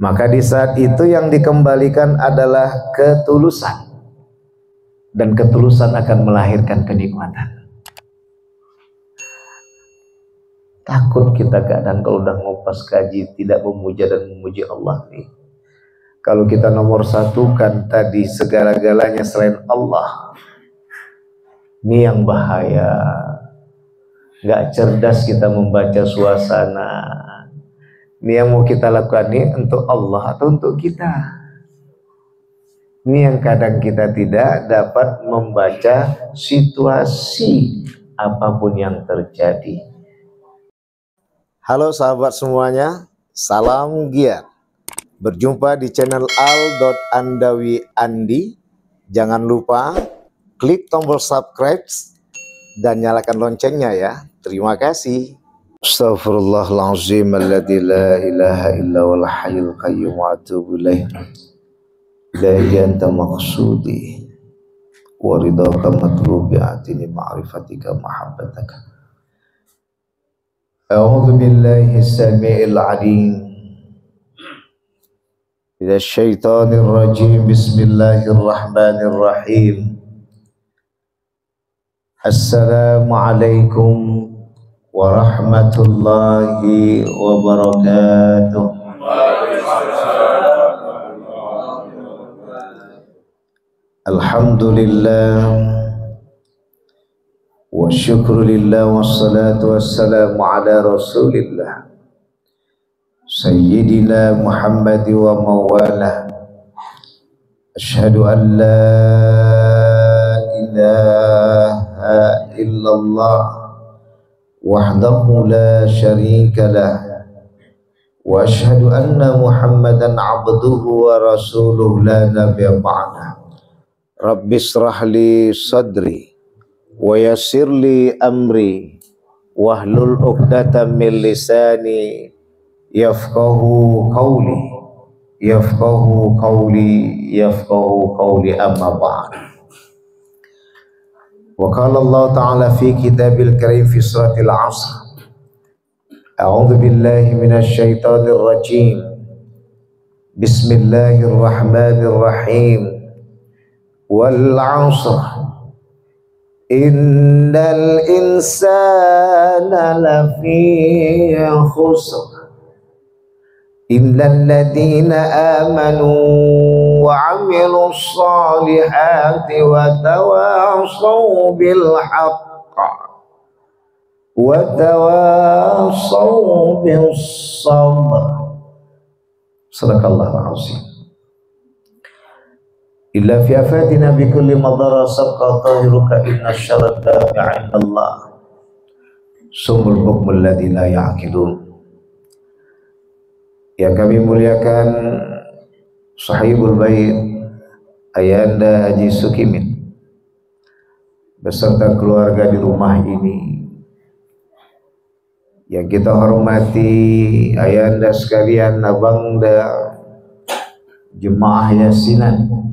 Maka di saat itu yang dikembalikan adalah ketulusan, dan ketulusan akan melahirkan kenikmatan. Takut kita kadang kalau udah ngopas kaji tidak memuja dan memuji Allah nih. Kalau kita nomor satu kan tadi segala-galanya selain Allah, ini yang bahaya. Gak cerdas kita membaca suasana. Ini yang mau kita lakukan ini untuk Allah atau untuk kita. Ini yang kadang kita tidak dapat membaca situasi apapun yang terjadi. Halo sahabat semuanya, salam giat. Berjumpa di channel al.andawi.andi. Jangan lupa klik tombol subscribe dan nyalakan loncengnya ya. Terima kasih. Astaghfirullahaladzim alladzi la ilaha illa wal hayyul qayyum wa atubu ilaih. Ilahi anta maqsudi wa ridhaka matlubi atini ma'rifatika mahabbataka. A'udzu billahi samii'il 'aliim minasy syaithanir rajim. Bismillahirrahmanirrahim. Assalamualaikum warahmatullahi wabarakatuh. Alhamdulillah wa syukrulillah wassalatu wassalamu ala rasulillah Sayyidina Muhammad wa mawala. Asyhadu an la ilaha illallah wahdahu la syarika lah, wa asyhadu anna Muhammadan abduhu wa rasuluhu la nabiyya ba'dah. Rabbi shrah li sadri wa yassir li amri wahlul 'uqdatam min lisani yafqahu qawli amma ba'd. Wa qala Allah ta'ala fi kitabil karim fi suratil 'asr. A'udzu billahi minasy syaithanir rajim. Bismillahirrahmanirrahim. Wal 'asr innal insana lafi khusr illal ladzina amanu wa 'amilus solihati wa tawassaw bil haqq wa tawassaw bis sabr. Sadaqallahul azim. Illa fi afatina bi kulli madara sabqa tahiruka inna syarad dafi'a Allah sumul bukmul ladzi la ya'qilun. Yang kami muliakan sahibul bait Ayanda Haji Sukimin beserta keluarga di rumah ini, yang kita hormati Ayanda sekalian Nabangda Jemaah Yasinan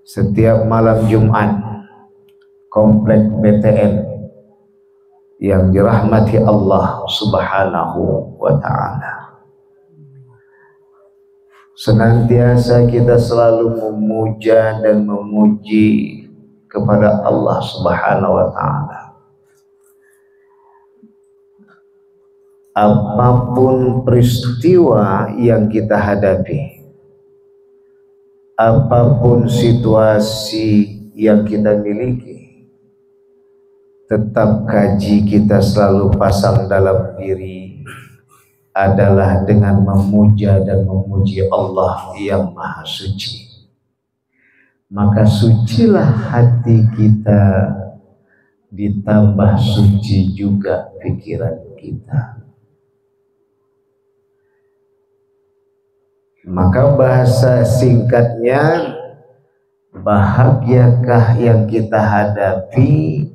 setiap malam Jumat Komplek BTN yang dirahmati Allah Subhanahu wa ta'ala. Senantiasa kita selalu memuja dan memuji kepada Allah Subhanahu wa ta'ala. Apapun peristiwa yang kita hadapi, apapun situasi yang kita miliki, tetap kaji kita selalu pasang dalam diri adalah dengan memuja dan memuji Allah yang Maha Suci. Maka sucilah hati kita, ditambah suci juga pikiran kita. Maka bahasa singkatnya, bahagiakah yang kita hadapi,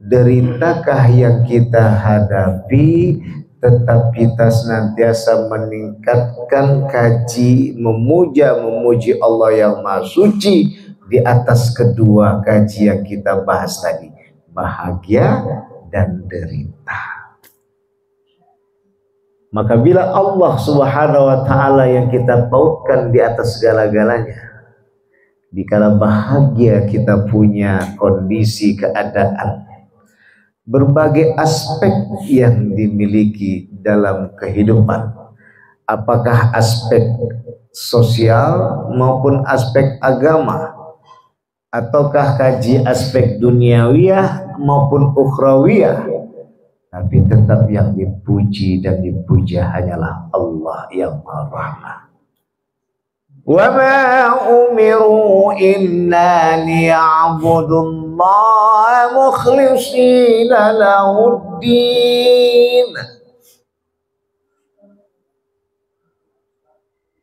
deritakah yang kita hadapi, tetap kita senantiasa meningkatkan kaji, memuji Allah yang Maha Suci di atas kedua kaji yang kita bahas tadi, bahagia dan derita. Maka bila Allah Subhanahu wa ta'ala yang kita pautkan di atas segala-galanya, dikala bahagia kita punya kondisi keadaan, berbagai aspek yang dimiliki dalam kehidupan, apakah aspek sosial maupun aspek agama, ataukah kaji aspek duniawiyah maupun ukhrawiyah, tapi tetap yang dipuji dan dipuja hanyalah Allah yang Maha Rahman. Wa ma umiru illa liya'budullaha mukhlishina lahuddin.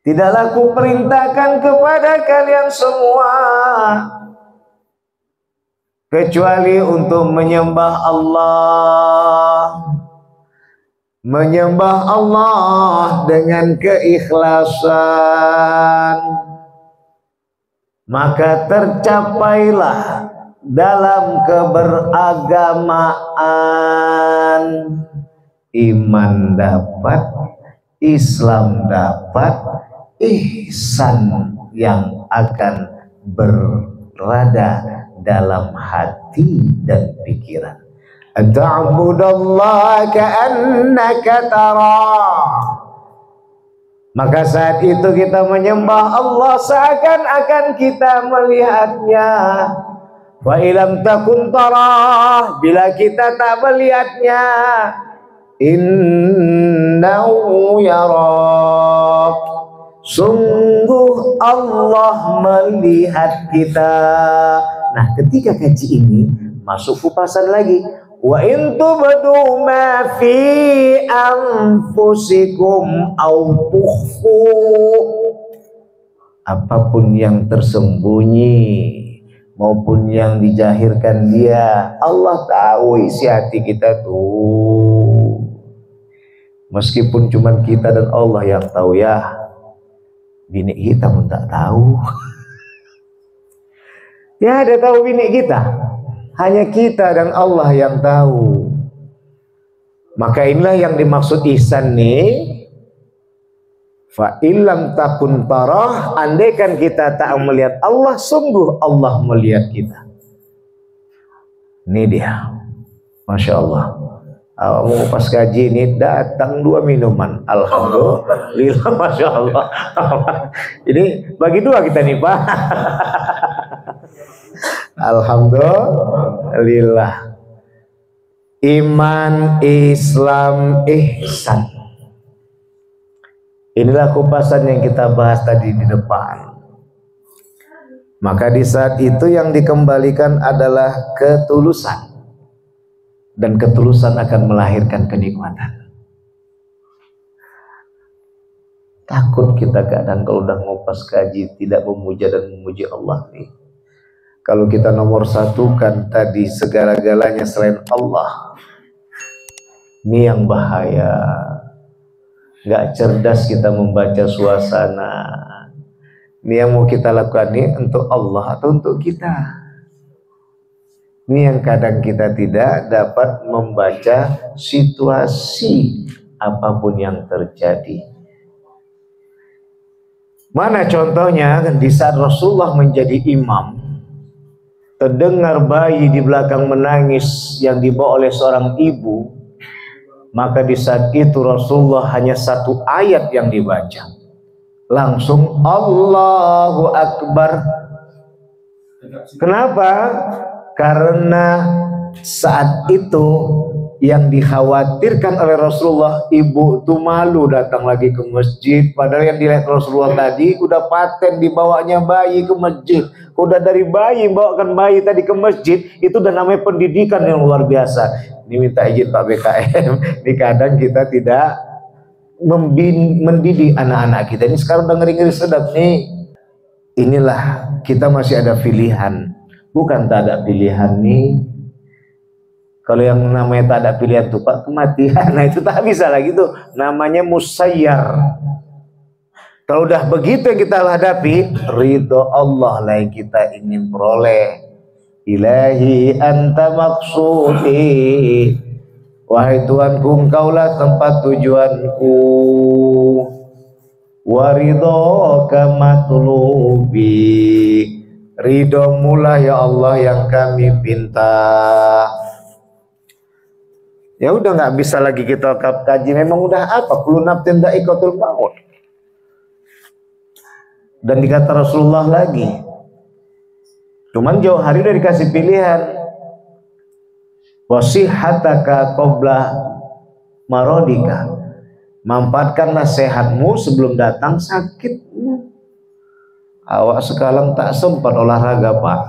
Tidaklah ku perintahkan kepada kalian semua kecuali untuk menyembah Allah dengan keikhlasan, maka tercapailah dalam keberagamaan, iman dapat, Islam dapat, ihsan yang akan berada dalam hati dan pikiran. Ta'budallaha ka'annaka tarah. Maka saat itu kita menyembah Allah seakan-akan kita melihatnya. Wa ilam takun tarah, bila kita tak melihatnya, innahu yarak, sungguh Allah melihat kita. Nah, ketika kaji ini masuk fupasan lagi. Wa in tubdu ma fi anfusikum aw tukhfu, apapun yang tersembunyi maupun yang dijahirkan dia, Allah tahu isi hati kita tuh. Meskipun cuma kita dan Allah yang tahu, ya bini kita pun tak tahu. Ya, ada tahu bini kita, hanya kita dan Allah yang tahu. Maka inilah yang dimaksud ihsan nih. Fa illam takun tarah, andaikan kita tak melihat Allah, sungguh Allah melihat kita. Ini dia, Masya Allah. Mau pas kaji ini datang 2 minuman, alhamdulillah, Masya Allah. Ini bagi 2 kita nih Pak. Alhamdulillah. Iman, Islam, ihsan. Inilah kupasan yang kita bahas tadi di depan. Maka di saat itu yang dikembalikan adalah ketulusan. Dan ketulusan akan melahirkan kenikmatan. Takut kita kadang kalau udah ngupas kaji tidak memuja dan memuji Allah nih. Kalau kita nomor satukan tadi segala-galanya selain Allah, ini yang bahaya. Gak cerdas kita membaca suasana. Ini yang mau kita lakukan ini untuk Allah atau untuk kita. Ini yang kadang kita tidak dapat membaca situasi apapun yang terjadi. Mana contohnya di saat Rasulullah menjadi imam, terdengar bayi di belakang menangis yang dibawa oleh seorang ibu, maka di saat itu Rasulullah hanya 1 ayat yang dibaca, langsung Allahu Akbar. Kenapa? Karena saat itu yang dikhawatirkan oleh Rasulullah, ibu itu malu datang lagi ke masjid, padahal yang dilihat Rasulullah tadi udah paten dibawanya bayi ke masjid. Udah dari bayi, bawakan bayi tadi ke masjid, itu udah namanya pendidikan yang luar biasa. Ini minta izin Pak BKM, ini kadang kita tidak mendidik anak-anak kita. Ini sekarang udah ngeri-ngeri sedap nih. Inilah kita masih ada pilihan, bukan tak ada pilihan nih. Kalau yang namanya tak ada pilihan tuh Pak, kematian. Nah itu tak bisa lagi tuh, namanya musayyar. Kalau udah begitu yang kita hadapi, ridho Allah lah yang kita ingin peroleh. Ilahi anta maksudi, Wahai Tuhanku, Engkaulah tempat tujuanku, waridhoka matlubi, ridhomulah ya Allah yang kami pinta. Ya udah nggak bisa lagi kita kaji, memang udah apa, kullu nafsin dha'iqatul maut. Dan dikata Rasulullah lagi, cuman jauh hari udah dikasih pilihan, wasihhataka qabla maradika, manfaatkanlah sehatmu sebelum datang sakitmu. Awak sekarang tak sempat olahraga Pak,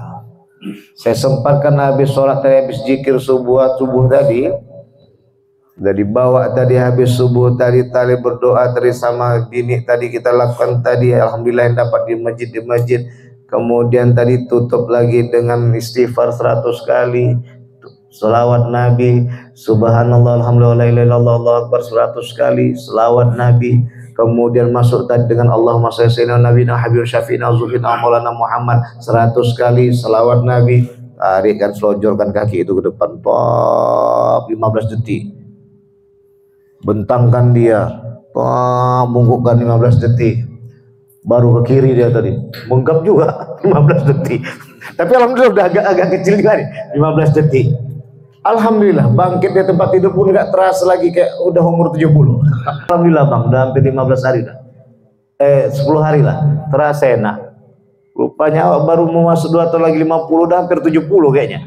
saya sempatkan habis sholat tadi, habis zikir subuh tadi, udah dibawa tadi habis subuh tadi berdoa tadi sama bini tadi kita lakukan tadi, alhamdulillah yang dapat di masjid. Kemudian tadi tutup lagi dengan istighfar 100 kali, selawat Nabi, subhanallah alhamdulillah la ilaha illallah Allahu akbar 100 kali, selawat Nabi. Kemudian masuk tadi dengan Allahumma shalli ala sayyidina nabiyina habibina syafiina zulfina maulana Muhammad 100 kali, selawat Nabi. Tarikkan, selonjorkan kaki itu ke depan, 15 detik. Bentangkan dia, bungkukkan 15 detik, baru ke kiri dia tadi, bengkap juga 15 detik. Tapi alhamdulillah udah agak kecil juga nih, 15 detik. Alhamdulillah bangkit di tempat tidur pun nggak terasa lagi kayak udah umur 70. Alhamdulillah Bang, udah hampir 15 hari dah. 10 hari lah, terasa enak. Rupanya baru mau masuk 2 tahun lagi 50, udah hampir 70 kayaknya.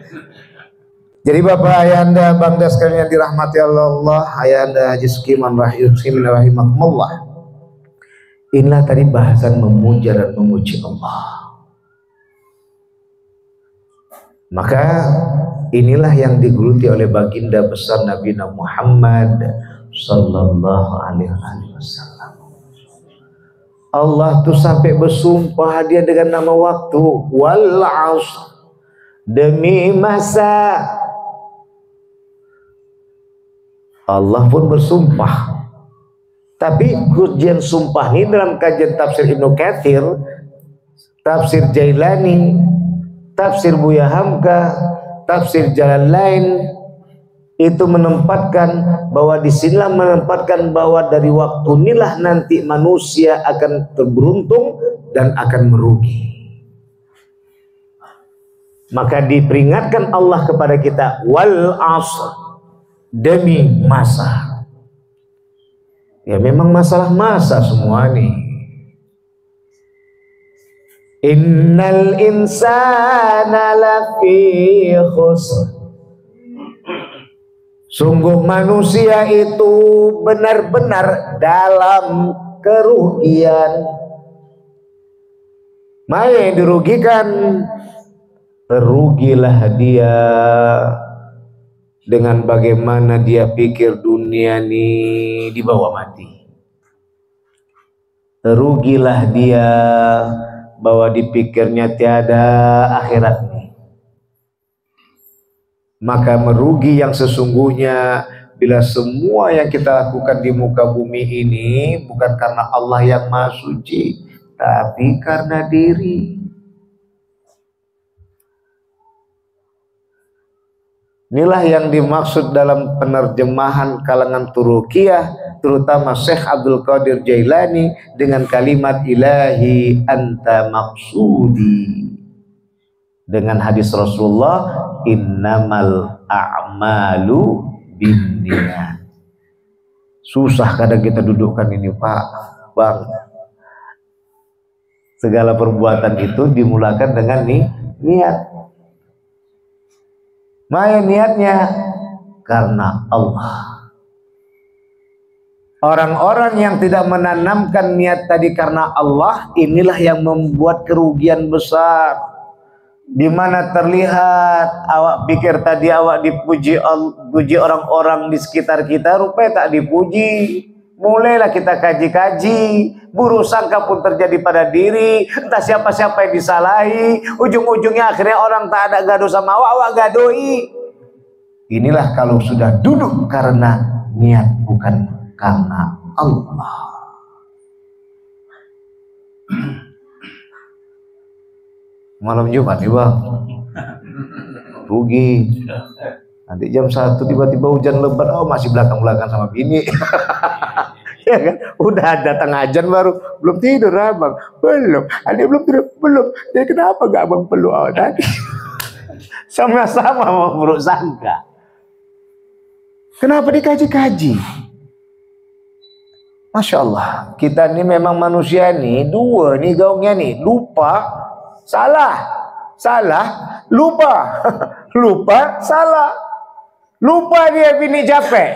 Jadi Bapak Ayahanda bangda sekalian yang dirahmati Allah, Ayahanda Haji Sukiman rahimakumullah. Inilah tadi bahasan memuja dan memuji Allah. Maka inilah yang digeluti oleh baginda besar Nabi Muhammad sallallahu alaihi wasallam. Allah tuh sampai bersumpah dia dengan nama waktu, wal 'ashr, demi masa. Allah pun bersumpah. Tapi ujian sumpah ini dalam kajian tafsir Ibnu Katsir, tafsir Jailani, tafsir Buya Hamka, tafsir Jalalain, itu menempatkan bahwa disinilah menempatkan bahwa dari waktu inilah nanti manusia akan terberuntung dan akan merugi. Maka diperingatkan Allah kepada kita, wal 'ashr, demi masa. Ya memang masalah masa semua nih. Innal insana lafi khusr, sungguh manusia itu benar-benar dalam kerugian. Mana yang dirugikan? Terugilah dia dengan bagaimana dia pikir dunia ini dibawa mati. Terugilah dia bahwa dipikirnya tiada akhirat ini. Maka merugi yang sesungguhnya bila semua yang kita lakukan di muka bumi ini bukan karena Allah yang Maha Suci, tapi karena diri. Inilah yang dimaksud dalam penerjemahan kalangan Turukiyah, terutama Syekh Abdul Qadir Jailani dengan kalimat ilahi anta maksudi, dengan hadis Rasulullah innamal a'malu binniyat. Susah kadang kita dudukkan ini Pak, Bang. Segala perbuatan itu dimulakan dengan niat. Maya niatnya karena Allah. Orang-orang yang tidak menanamkan niat tadi karena Allah, inilah yang membuat kerugian besar. Di mana terlihat awak pikir tadi awak dipuji orang-orang di sekitar kita, rupanya tak dipuji. Mulailah kita kaji-kaji, buruk sangka pun terjadi pada diri, entah siapa-siapa yang disalahi, ujung-ujungnya akhirnya orang tak ada gaduh sama awak gadoi. Inilah kalau sudah duduk karena niat bukan karena Allah. Malam Jumat nih Bang, rugi. Nanti jam 1 tiba-tiba hujan lebat, oh masih belakang-belakang sama bini. Ya kan? Udah datang ajan baru, belum tidur abang, belum, adik belum tidur, belum. Jadi kenapa gak abang peluk tadi? Sama-sama mau buruk sangka. Kenapa dikaji-kaji? Masya Allah, kita ini memang manusia nih, dua nih gaungnya nih, lupa, salah, lupa, lupa, salah, lupa dia bini capek,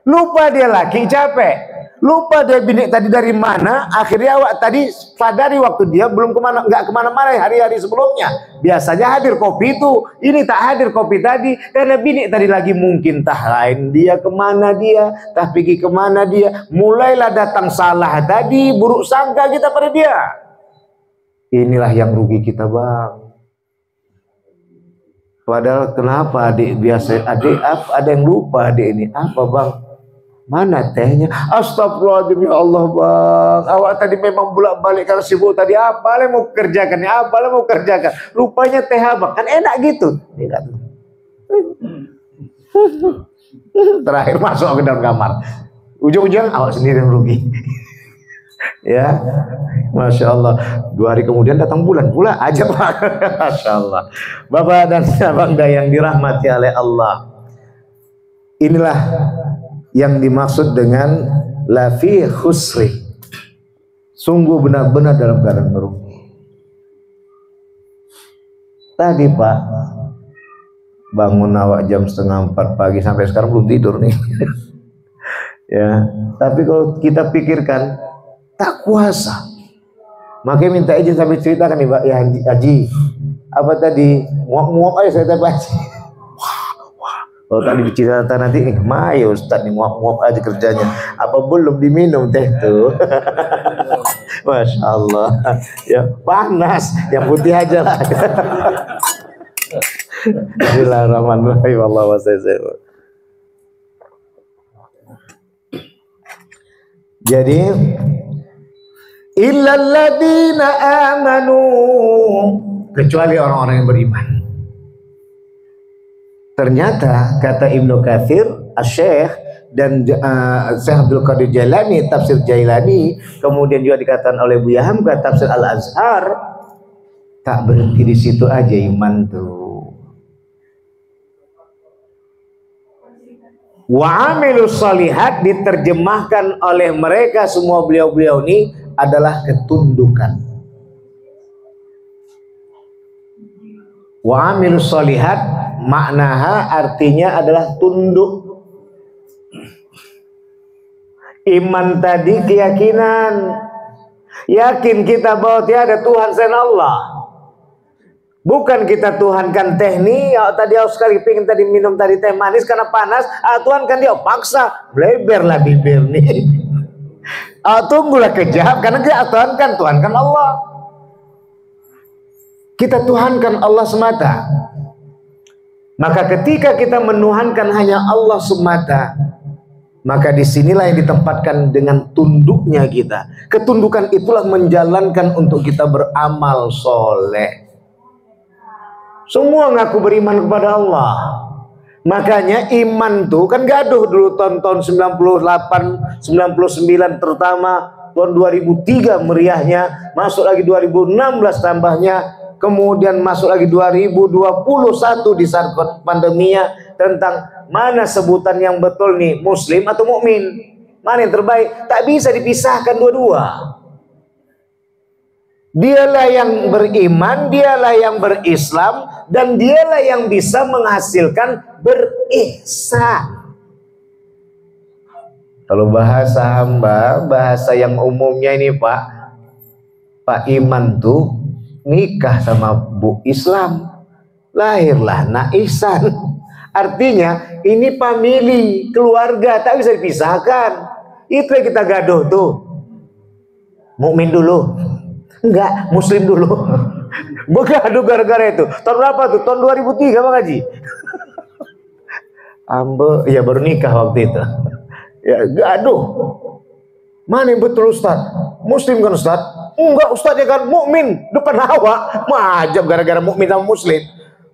lupa dia laki capek, lupa dia bini tadi dari mana, akhirnya awak tadi sadari waktu dia belum nggak kemana-mana hari-hari sebelumnya. Biasanya hadir kopi itu, ini tak hadir kopi tadi karena bini tadi lagi mungkin tah lain dia kemana dia, tah pergi kemana dia, mulailah datang salah tadi, buruk sangka kita pada dia. Inilah yang rugi kita bang. Padahal kenapa adik biasa, adik ada yang lupa adik ini apa bang? Mana tehnya? Astagfirullahaladzim ya Allah bang. Awak tadi memang bolak-balik kalau sibuk tadi apa lah mau kerjakan? Apa lah mau kerjakan? Rupanya teh abang kan enak gitu. Terakhir masuk ke dalam kamar. Ujung-ujung awak sendiri yang rugi. Ya, Masya Allah. 2 hari kemudian datang bulan pula aja pak. Masya Allah. Bapak dan abang yang dirahmati oleh Allah. Inilah yang dimaksud dengan lafi khusri, sungguh benar-benar dalam keadaan merugi. Tadi pak bangun awak jam 3:30 pagi sampai sekarang belum tidur nih. Ya, tapi kalau kita pikirkan tak kuasa, makanya minta izin sampai ceritakan nih pak ya Haji, apa tadi muak-muak aja saya tanya. Kalau tadi diceritakan nanti, mayo Ustaz nih muap-muap aja kerjanya. Apa belum diminum teh tuh? Masya Allah. Ya panas, yang putih aja lah. Bismillahirrahmanirrahim. Wallahu a'lam. Jadi, illal ladzina amanu, kecuali orang-orang yang beriman. Ternyata kata Ibnu Katsir, Asy-Syaikh dan Syekh Abdul Qadir Jailani, tafsir Jailani, kemudian juga dikatakan oleh Buya Hamka tafsir Al-Azhar, tak berhenti di situ aja iman tuh. Wa amilus shalihat diterjemahkan oleh mereka semua beliau-beliau ini adalah ketundukan. Wa amilus shalihat maknaha artinya adalah tunduk. Iman tadi keyakinan, yakin kita bahwa tiada Tuhan selain Allah. Bukan kita tuhankan teh nih, tadi aku sekali pengen tadi minum tadi teh manis karena panas, tuhankan dia paksa, bleberlah bibir nih. Tunggulah kejap karena dia tuhankan Allah. Kita tuhankan Allah semata. Maka ketika kita menuhankan hanya Allah semata, maka disinilah yang ditempatkan dengan tunduknya kita. Ketundukan itulah menjalankan untuk kita beramal soleh. Semua ngaku beriman kepada Allah. Makanya iman tuh kan gaduh dulu tahun 98, 99 terutama tahun 2003 meriahnya, masuk lagi 2016 tambahnya. Kemudian masuk lagi 2021 di saat pandeminya tentang mana sebutan yang betul nih, muslim atau mukmin, mana yang terbaik. Tak bisa dipisahkan dua-dua. Dialah yang beriman, dialah yang berislam, dan dialah yang bisa menghasilkan berihsan. Kalau bahasa hamba, bahasa yang umumnya ini Pak Iman tuh nikah sama Bu Islam, lahirlah nak ihsan. Artinya ini famili, keluarga, tak bisa dipisahkan. Itu yang kita gaduh tuh. Mukmin dulu, enggak, muslim dulu. Begaduh gara-gara itu. Tahun berapa tuh? Tahun 2003 Bang Haji. Ambe ya baru nikah waktu itu. Ya gaduh. Mana yang betul Ustaz? Muslim kan Ustaz? Enggak Ustaz, ya kan mukmin depan awak. Majab gara-gara mukmin sama muslim.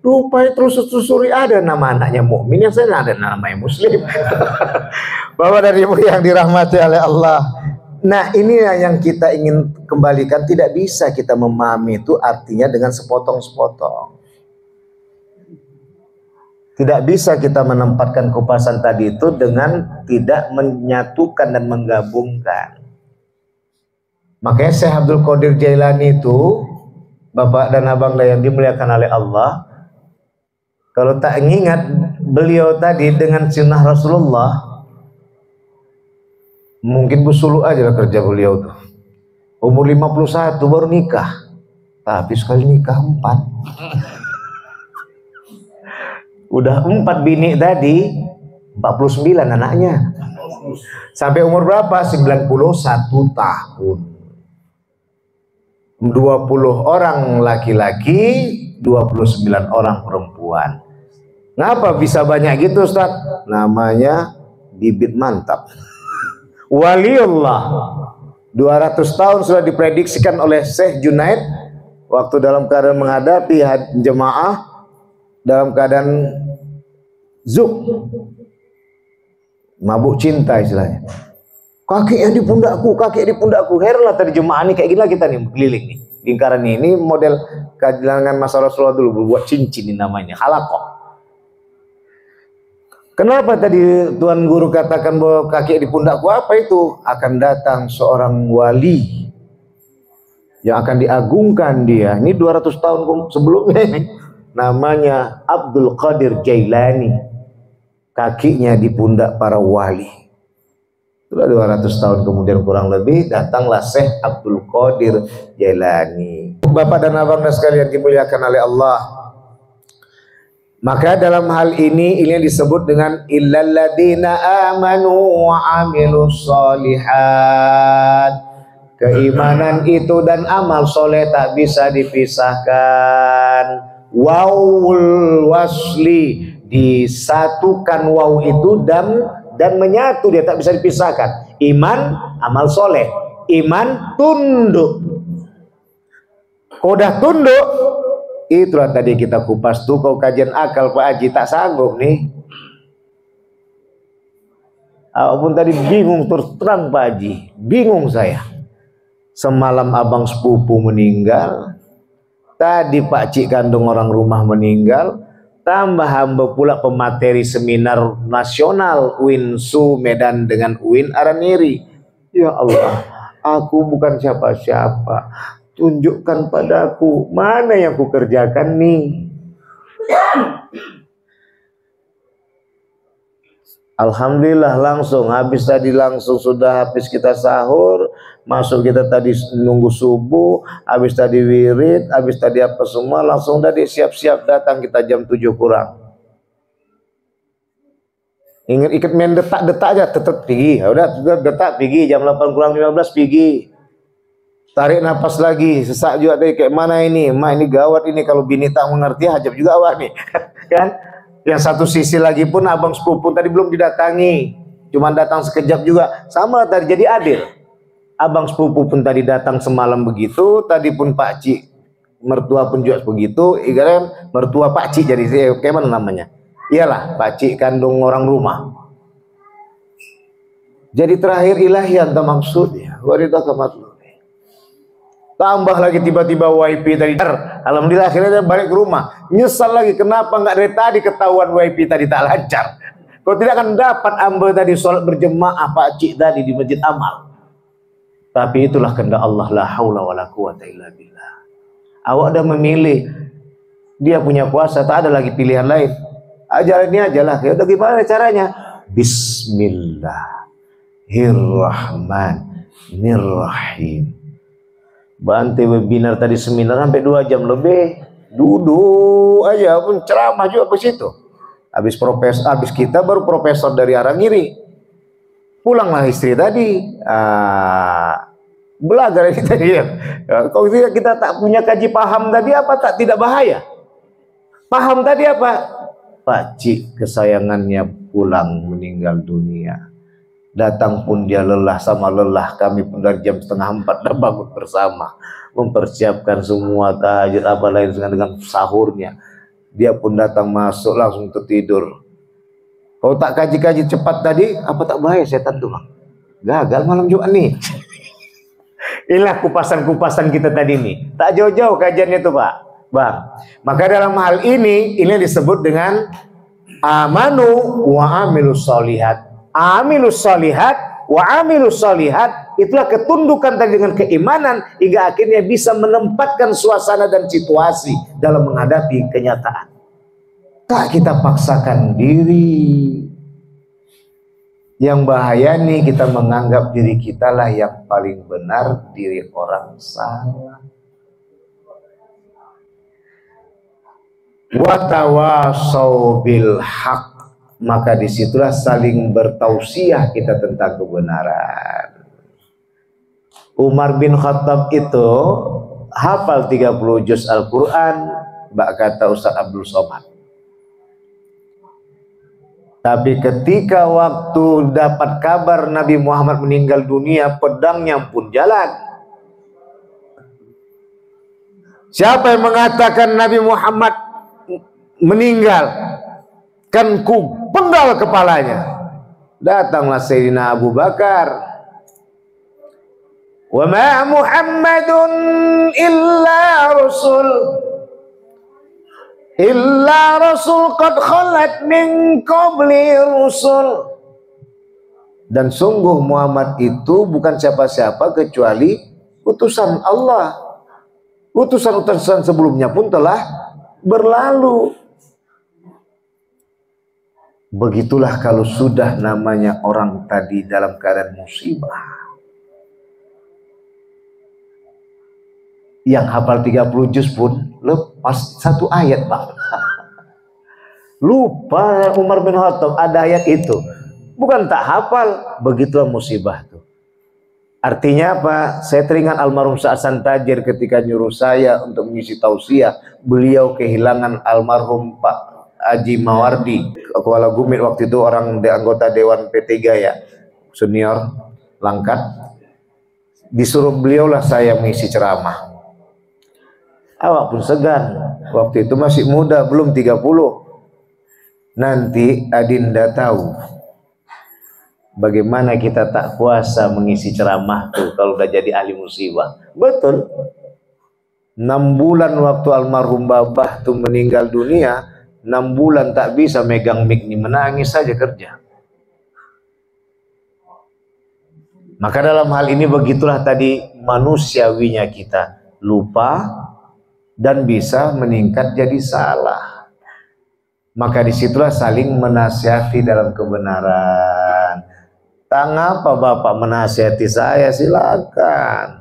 Rupanya terus telusuri ada nama anaknya mukmin, yang saya ada namanya muslim. Bahwa dari yang dirahmati oleh Allah. Nah, ini yang kita ingin kembalikan. Tidak bisa kita memahami itu artinya dengan sepotong-sepotong. Tidak bisa kita menempatkan kupasan tadi itu dengan tidak menyatukan dan menggabungkan. Makanya Syekh Abdul Qadir Jailani itu, Bapak dan Abang yang dimuliakan oleh Allah, kalau tak ingat beliau tadi dengan sunnah Rasulullah, mungkin busulu aja lah kerja beliau tuh. Umur 51 baru nikah. Tapi sekali nikah 4. Udah 4 bini tadi, 49 anaknya. Sampai umur berapa? 91 tahun. 20 orang laki-laki, 29 orang perempuan. Ngapa bisa banyak gitu, Ustaz? Namanya bibit mantap. Waliullah. 200 tahun sudah diprediksikan oleh Syekh Junaid waktu dalam keadaan menghadapi jemaah dalam keadaan zuk, mabuk cinta istilahnya. Kakinya di pundakku, kaki di pundakku. Heranlah tadi jemaah ini kayak gini lah kita nih keliling nih. Lingkaran ini model kajian masa Rasulullah dulu, buat cincin ini namanya halaqah. Kenapa tadi Tuan Guru katakan bahwa kaki di pundakku? Apa itu? Akan datang seorang wali yang akan diagungkan dia. Ini 200 tahun sebelumnya ini. Namanya Abdul Qadir Jailani. Kakinya di pundak para wali. Sudah 200 tahun kemudian kurang lebih datanglah Syekh Abdul Qadir Jailani. Bapak dan Abang sekalian dimuliakan oleh Allah. Maka dalam hal ini disebut dengan illalladzina amanu wa amilus solihat. Keimanan itu dan amal soleh tak bisa dipisahkan. Wawul wasli, disatukan waw itu dan menyatu, dia tak bisa dipisahkan. Iman, amal soleh. Iman, tunduk. Udah tunduk, itulah tadi kita kupas tuh. Kau kajian akal Pak Haji tak sanggup nih. Apapun tadi bingung terus terang Pak Haji, bingung saya. Semalam abang sepupu meninggal, tadi Pak Cik kandung orang rumah meninggal, tambah hamba pula pemateri seminar nasional UIN Su Medan dengan UIN Araniri. Ya Allah, aku bukan siapa-siapa. Tunjukkan padaku mana yang ku kerjakan nih. Alhamdulillah langsung habis tadi, langsung sudah habis kita sahur, masuk kita tadi nunggu subuh, habis tadi wirid, habis tadi apa semua, langsung tadi siap-siap datang kita jam 7 kurang. Ingat ikut main detak-detak aja, tetap pergi. Ya udah detak pergi, jam 8 kurang 15 pergi. Tarik nafas lagi, sesak juga tadi, kayak mana ini? Ma, ini gawat ini, kalau bini tak mengerti hajab juga awak nih. Kan? Yang satu sisi lagi pun abang sepupu tadi belum didatangi, cuma datang sekejap juga. Sama tadi, jadi adil. Abang sepupu pun tadi datang semalam begitu, tadi pun Pak Cik mertua pun juga begitu. Ibarat mertua Pak Cik, jadi kayak mana namanya? Iyalah Pak Cik kandung orang rumah. Jadi terakhir ilahian tak maksudnya. Warita kamatlu. Tambah lagi tiba-tiba WiFi tadi. Alhamdulillah akhirnya dia balik ke rumah. Nyesal lagi, kenapa nggak dari tadi ketahuan WiFi tadi tak lancar. Kau tidak akan dapat amba tadi sholat berjemaah Pak Cik tadi di Masjid Amal. Tapi itulah kehendak Allah, la haula wala quwata illa billah. Awak dah memilih, dia punya kuasa, tak ada lagi pilihan lain. Ajaran ini ajalah. Ya udah, gimana caranya? Bismillahirrahmanirrahim. Bantai webinar tadi seminar sampai 2 jam lebih, duduk aja pun ceramah juga ke situ. Habis kita baru profesor dari Arangiri. Pulanglah istri tadi. Belajar ini tadi ya. Kalau kita tak punya kaji paham tadi apa, tak tidak bahaya. Paham tadi apa? Pak Cik kesayangannya pulang meninggal dunia. Datang pun dia lelah sama lelah, kami pun dari jam 3:30 dah bangun bersama, mempersiapkan semua tahajud apa lain dengan sahurnya. dia pun datang masuk langsung tertidur. Kalau tak kaji-kaji cepat tadi, apa tak bahaya setan tuh bang? Gagal malam Jumat nih. Inilah kupasan-kupasan kita tadi nih. Tak jauh-jauh kajiannya tuh Pak, Bang. Maka dalam hal ini disebut dengan amanu wa amilus solihat. Amilus solihat wa amilus solihat, itulah ketundukan tadi dengan keimanan hingga akhirnya bisa menempatkan suasana dan situasi dalam menghadapi kenyataan. Tak kita paksakan diri. Yang bahaya nih kita menganggap diri kita lah yang paling benar, diri orang salah. Wa tawasau bil haq, maka disitulah saling bertausiah kita tentang kebenaran. Umar bin Khattab itu hafal 30 juz Al-Quran, kata Ustaz Abdul Somad. Tapi ketika waktu dapat kabar Nabi Muhammad meninggal dunia, pedangnya pun jalan. Siapa yang mengatakan Nabi Muhammad meninggal? Kan ku penggal kepalanya. Datanglah Sayyidina Abu Bakar. Wa ma Muhammadun illa rasul. Illa rasul qad khalat min qabli rusul. Dan sungguh Muhammad itu bukan siapa-siapa kecuali utusan Allah. Utusan-utusan sebelumnya pun telah berlalu. Begitulah kalau sudah namanya orang tadi dalam keadaan musibah. Yang hafal 30 juz pun lepas satu ayat Pak. Lupa Umar bin Khattab ada ayat itu. Bukan tak hafal, begitulah musibah tuh. Artinya apa? Saya teringat almarhum Sa'ad Santajir ketika nyuruh saya untuk mengisi tausiah. Beliau kehilangan almarhum Pak Haji Mawardi, Kuala Gumit waktu itu, orang anggota Dewan P3 ya, senior Langkat. Disuruh beliau lah saya mengisi ceramah. Awak pun segan, waktu itu masih muda, belum 30. Nanti Adinda tahu bagaimana kita tak kuasa mengisi ceramah tuh kalau udah jadi ahli musibah. Betul. 6 bulan waktu almarhum Babah tuh meninggal dunia, 6 bulan tak bisa megang mic nih, menangis saja kerja. Maka dalam hal ini begitulah tadi manusiawinya kita, lupa dan bisa meningkat jadi salah. Maka disitulah saling menasihati dalam kebenaran. Tak ngapa Bapak menasihati saya, silakan.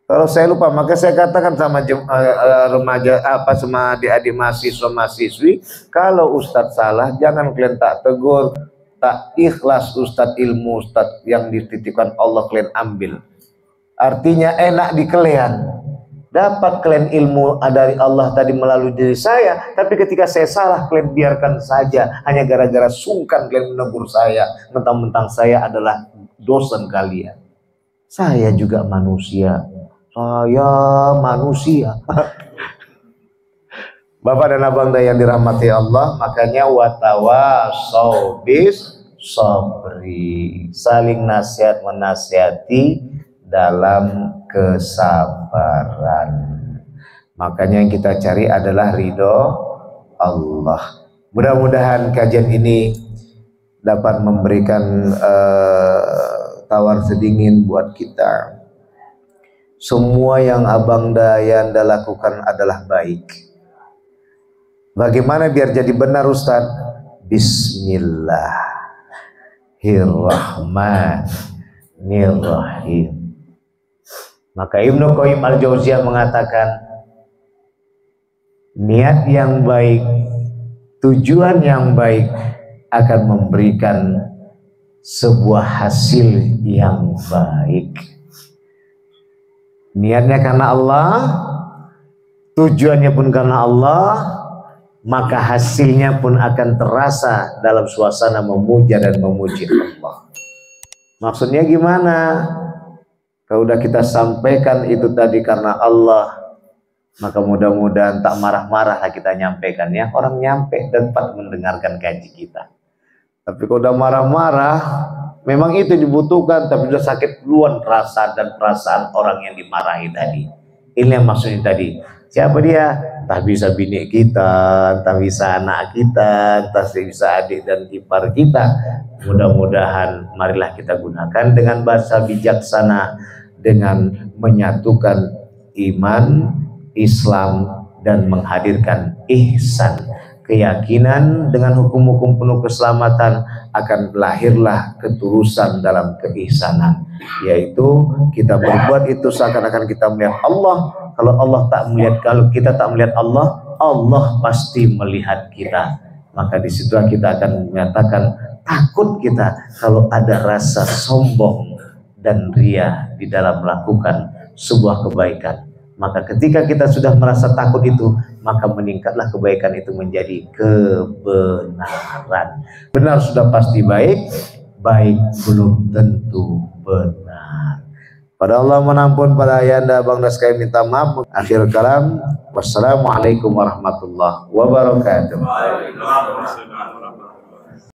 Kalau saya lupa, maka saya katakan sama remaja sama adik-adik mahasiswa mahasiswi, kalau Ustadz salah jangan kalian tak tegur, tak ikhlas Ustadz, ilmu Ustadz yang dititipkan Allah kalian ambil. Artinya enak di kalian. Dapat kalian ilmu dari Allah tadi melalui diri saya, tapi ketika saya salah kalian biarkan saja, hanya gara-gara sungkan kalian menegur saya, mentang-mentang saya adalah dosen kalian. Saya juga manusia. Bapak dan Abang yang dirahmati Allah, makanya watawasau bis sabri, saling nasihat menasihati dalam kesabaran. Makanya yang kita cari adalah ridho Allah. Mudah-mudahan kajian ini dapat memberikan tawar sedingin buat kita. Semua yang Abang Dayanda lakukan adalah baik. Bagaimana biar jadi benar Ustaz? Bismillahirrahmanirrahim. Maka Ibnu Qayyim Al-Jauziyah mengatakan, niat yang baik, tujuan yang baik akan memberikan sebuah hasil yang baik. Niatnya karena Allah, tujuannya pun karena Allah, maka hasilnya pun akan terasa dalam suasana memuja dan memuji Allah. Maksudnya gimana? Kalau udah kita sampaikan itu tadi karena Allah, Maka mudah-mudahan tak marah-marah lah kita nyampaikan ya. Orang nyampe dapat mendengarkan kaji kita. Tapi kalau udah marah-marah, memang itu dibutuhkan, tapi udah sakit duluan rasa dan perasaan orang yang dimarahi tadi. Ini yang maksudnya tadi. Siapa dia? Entah bisa bini kita, entah bisa anak kita, entah bisa adik dan ipar kita. Mudah-mudahan marilah kita gunakan dengan bahasa bijaksana, dengan menyatukan iman, Islam, dan menghadirkan ihsan, keyakinan dengan hukum-hukum penuh keselamatan, akan lahirlah ketulusan dalam keihsanan, yaitu kita berbuat itu seakan-akan kita melihat Allah. Kalau Allah tak melihat, kalau kita tak melihat Allah, Allah pasti melihat kita. Maka di situ kita akan menyatakan takut kita kalau ada rasa sombong dan ria di dalam melakukan sebuah kebaikan. Maka ketika kita sudah merasa takut itu, maka meningkatlah kebaikan itu menjadi kebenaran. Benar sudah pasti baik, baik belum tentu benar. Pada Allah menampun, pada ayanda bangda sekalian minta maaf. Akhir kalam, wassalamualaikum warahmatullahi wabarakatuh.